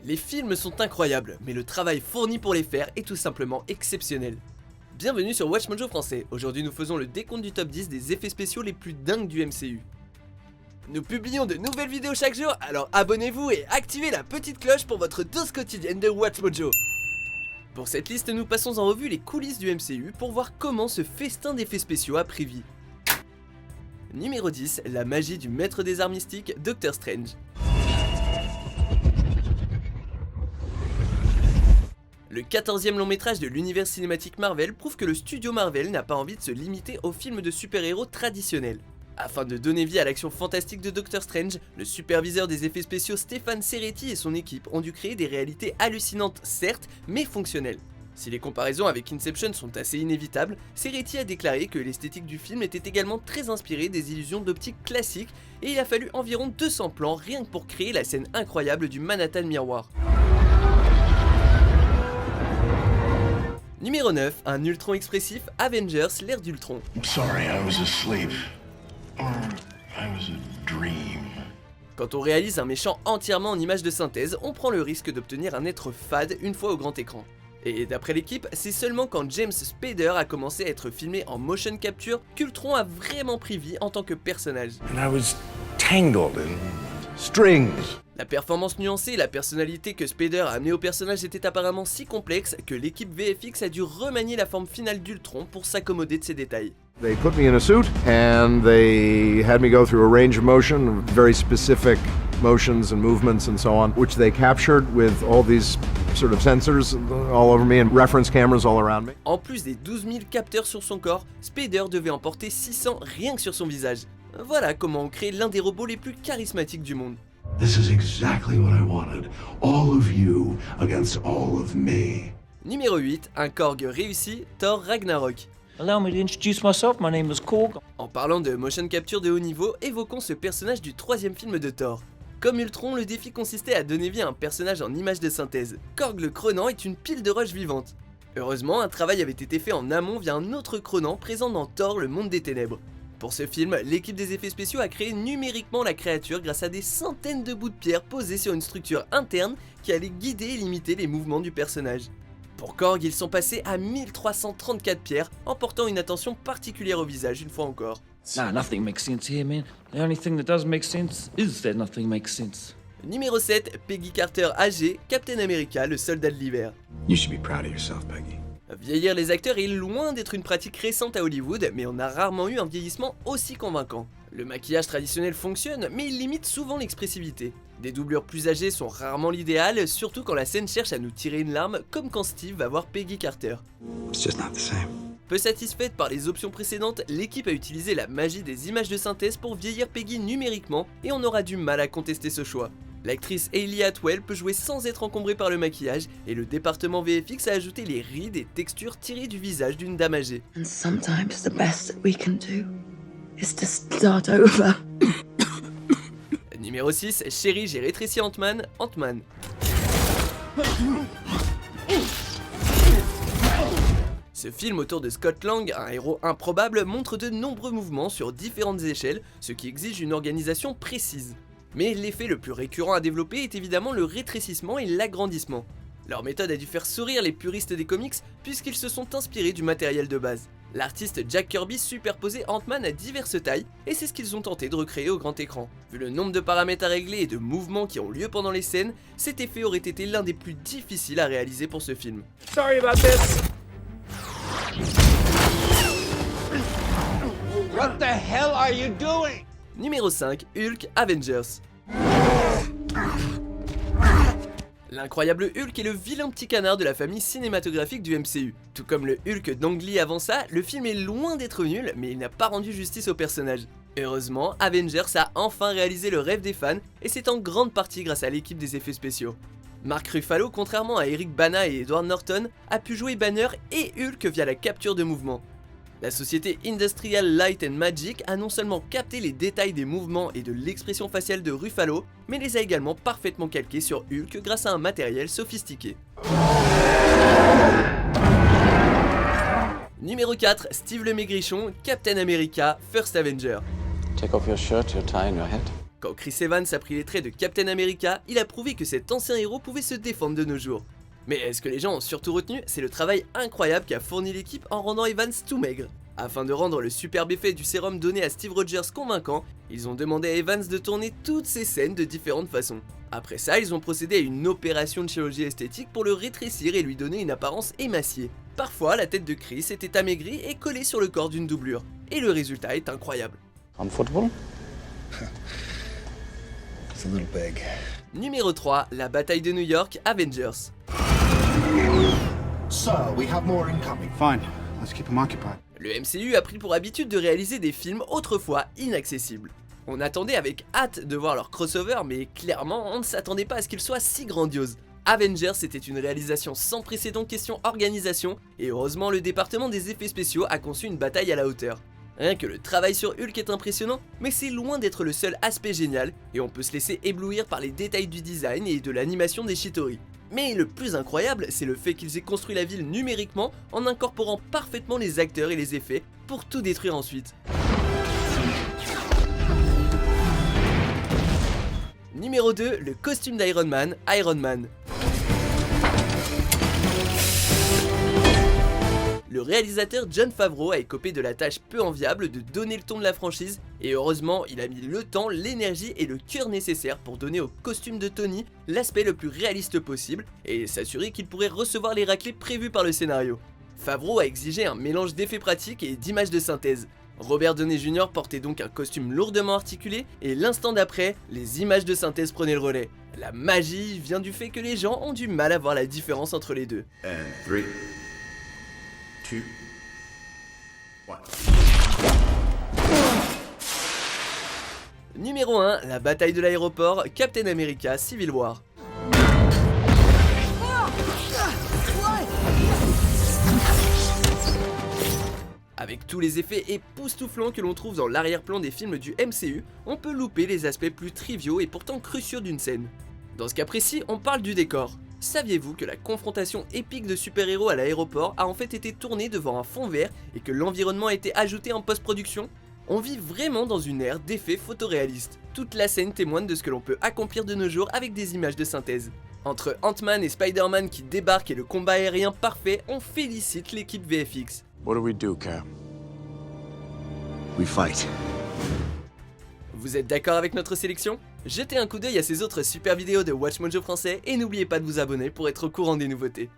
Les films sont incroyables, mais le travail fourni pour les faire est tout simplement exceptionnel. Bienvenue sur WatchMojo français, aujourd'hui nous faisons le décompte du top 10 des effets spéciaux les plus dingues du MCU. Nous publions de nouvelles vidéos chaque jour, alors abonnez-vous et activez la petite cloche pour votre dose quotidienne de WatchMojo. Pour cette liste, nous passons en revue les coulisses du MCU pour voir comment ce festin d'effets spéciaux a pris vie. Numéro 10, la magie du maître des arts mystiques, Doctor Strange. Le 14e long métrage de l'univers cinématique Marvel prouve que le studio Marvel n'a pas envie de se limiter aux films de super-héros traditionnels. Afin de donner vie à l'action fantastique de Doctor Strange, le superviseur des effets spéciaux Stéphane Serretti et son équipe ont dû créer des réalités hallucinantes certes, mais fonctionnelles. Si les comparaisons avec Inception sont assez inévitables, Serretti a déclaré que l'esthétique du film était également très inspirée des illusions d'optique classiques et il a fallu environ 200 plans rien que pour créer la scène incroyable du Manhattan Miroir. Numéro 9, un Ultron expressif, Avengers, l'ère d'Ultron. Quand on réalise un méchant entièrement en image de synthèse, on prend le risque d'obtenir un être fade une fois au grand écran. Et d'après l'équipe, c'est seulement quand James Spader a commencé à être filmé en motion capture qu'Ultron a vraiment pris vie en tant que personnage. La performance nuancée et la personnalité que Spader a amené au personnage était apparemment si complexe que l'équipe VFX a dû remanier la forme finale d'Ultron pour s'accommoder de ces détails. They put me in a suit and they had me go through a range of motion, very specific motions and movements and so on, which they captured with all these sort of sensors all over me and reference cameras all around me. En plus des 12 000 capteurs sur son corps, Spader devait en porter 600 rien que sur son visage. Voilà comment on crée l'un des robots les plus charismatiques du monde. This is exactly what I wanted. All of you against all of me. Numéro 8, un Korg réussi, Thor Ragnarok. Allow me to introduce myself, my name is Korg. En parlant de motion capture de haut niveau, évoquons ce personnage du troisième film de Thor. Comme Ultron, le défi consistait à donner vie à un personnage en image de synthèse. Korg le Crenant est une pile de roches vivantes. Heureusement, un travail avait été fait en amont via un autre Crenant présent dans Thor, le monde des ténèbres. Pour ce film, l'équipe des effets spéciaux a créé numériquement la créature grâce à des centaines de bouts de pierre posés sur une structure interne qui allait guider et limiter les mouvements du personnage. Pour Korg, ils sont passés à 1334 pierres en portant une attention particulière au visage une fois encore. Nah, nothing makes sense here, man. The only thing that does make sense is that nothing makes sense. Numéro 7, Peggy Carter âgée, Captain America, le soldat de l'hiver. You should be proud of yourself, Peggy. Vieillir les acteurs est loin d'être une pratique récente à Hollywood, mais on a rarement eu un vieillissement aussi convaincant. Le maquillage traditionnel fonctionne, mais il limite souvent l'expressivité. Des doublures plus âgées sont rarement l'idéal, surtout quand la scène cherche à nous tirer une larme, comme quand Steve va voir Peggy Carter. It's just not the same. Peu satisfaite par les options précédentes, l'équipe a utilisé la magie des images de synthèse pour vieillir Peggy numériquement, et on aura du mal à contester ce choix. L'actrice Hayley Atwell peut jouer sans être encombrée par le maquillage, et le département VFX a ajouté les rides et textures tirées du visage d'une dame âgée. And sometimes the best that we can do is to start over. Numéro 6, Chérie, j'ai rétréci Ant-Man, Ant-Man. Ce film autour de Scott Lang, un héros improbable, montre de nombreux mouvements sur différentes échelles, ce qui exige une organisation précise. Mais l'effet le plus récurrent à développer est évidemment le rétrécissement et l'agrandissement. Leur méthode a dû faire sourire les puristes des comics puisqu'ils se sont inspirés du matériel de base. L'artiste Jack Kirby superposait Ant-Man à diverses tailles et c'est ce qu'ils ont tenté de recréer au grand écran. Vu le nombre de paramètres à régler et de mouvements qui ont lieu pendant les scènes, cet effet aurait été l'un des plus difficiles à réaliser pour ce film. Sorry about this. What the hell are you doing? Numéro 5, Hulk Avengers. L'incroyable Hulk est le vilain petit canard de la famille cinématographique du MCU. Tout comme le Hulk d'Ang Lee avant ça, le film est loin d'être nul, mais il n'a pas rendu justice au personnage. Heureusement, Avengers a enfin réalisé le rêve des fans, et c'est en grande partie grâce à l'équipe des effets spéciaux. Mark Ruffalo, contrairement à Eric Bana et Edward Norton, a pu jouer Banner et Hulk via la capture de mouvement. La société Industrial Light and Magic a non seulement capté les détails des mouvements et de l'expression faciale de Ruffalo, mais les a également parfaitement calqués sur Hulk grâce à un matériel sophistiqué. Numéro 4, Steve le Maigrichon, Captain America, First Avenger. Take off your shirt, your tie and your hat. Quand Chris Evans a pris les traits de Captain America, il a prouvé que cet ancien héros pouvait se défendre de nos jours. Mais ce que les gens ont surtout retenu, c'est le travail incroyable qu'a fourni l'équipe en rendant Evans tout maigre. Afin de rendre le superbe effet du sérum donné à Steve Rogers convaincant, ils ont demandé à Evans de tourner toutes ces scènes de différentes façons. Après ça, ils ont procédé à une opération de chirurgie esthétique pour le rétrécir et lui donner une apparence émaciée. Parfois, la tête de Chris était amaigrie et collée sur le corps d'une doublure. Et le résultat est incroyable. Comfortable? It's a little big. Numéro 3, la bataille de New York, Avengers. Sir, we have more incoming. Fine, let's keep them occupied. Le MCU a pris pour habitude de réaliser des films autrefois inaccessibles. On attendait avec hâte de voir leur crossover, mais clairement on ne s'attendait pas à ce qu'il soit si grandiose. Avengers était une réalisation sans précédent question organisation, et heureusement le département des effets spéciaux a conçu une bataille à la hauteur. Rien que le travail sur Hulk est impressionnant, mais c'est loin d'être le seul aspect génial, et on peut se laisser éblouir par les détails du design et de l'animation des Chitauri. Mais le plus incroyable, c'est le fait qu'ils aient construit la ville numériquement en incorporant parfaitement les acteurs et les effets pour tout détruire ensuite. Numéro 2, le costume d'Iron Man, Iron Man. Le réalisateur Jon Favreau a écopé de la tâche peu enviable de donner le ton de la franchise, et heureusement il a mis le temps, l'énergie et le cœur nécessaires pour donner au costume de Tony l'aspect le plus réaliste possible et s'assurer qu'il pourrait recevoir les raclées prévues par le scénario. Favreau a exigé un mélange d'effets pratiques et d'images de synthèse. Robert Downey Jr. portait donc un costume lourdement articulé et l'instant d'après, les images de synthèse prenaient le relais. La magie vient du fait que les gens ont du mal à voir la différence entre les deux. And 3, 2, 1. Numéro 1, la bataille de l'aéroport, Captain America Civil War. Avec tous les effets époustouflants que l'on trouve dans l'arrière-plan des films du MCU, on peut louper les aspects plus triviaux et pourtant cruciaux d'une scène. Dans ce cas précis, on parle du décor. Saviez-vous que la confrontation épique de super-héros à l'aéroport a en fait été tournée devant un fond vert et que l'environnement a été ajouté en post-production ? On vit vraiment dans une ère d'effets photoréalistes. Toute la scène témoigne de ce que l'on peut accomplir de nos jours avec des images de synthèse. Entre Ant-Man et Spider-Man qui débarquent et le combat aérien parfait, on félicite l'équipe VFX. What do we do, Cap? We fight. Vous êtes d'accord avec notre sélection ? Jetez un coup d'œil à ces autres super vidéos de WatchMojo français et n'oubliez pas de vous abonner pour être au courant des nouveautés.